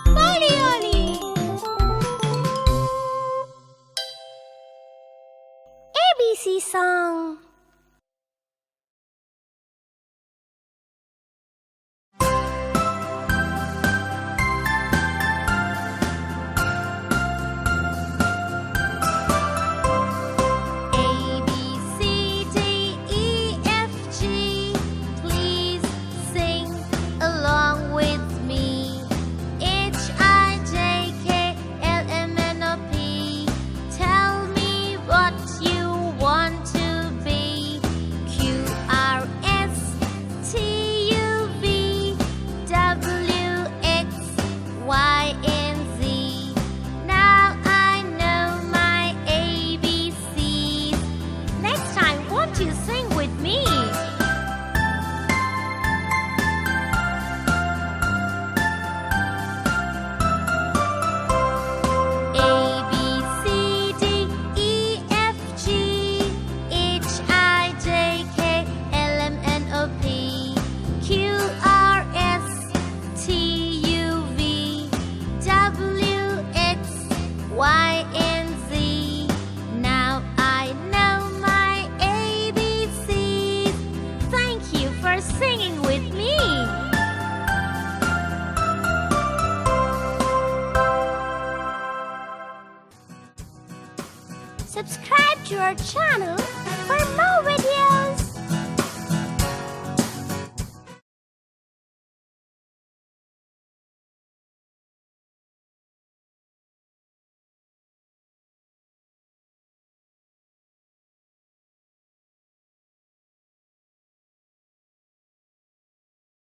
Olly, Olly. ABC song. You sing with me. A, B, C, D, E, F, G, H, I, J, K, L, M, N, O, P, Q, R, S, T, U, V, W, X, Y, and Z. Now I know my ABCs. Thank you for singing with me. Subscribe to our channel for more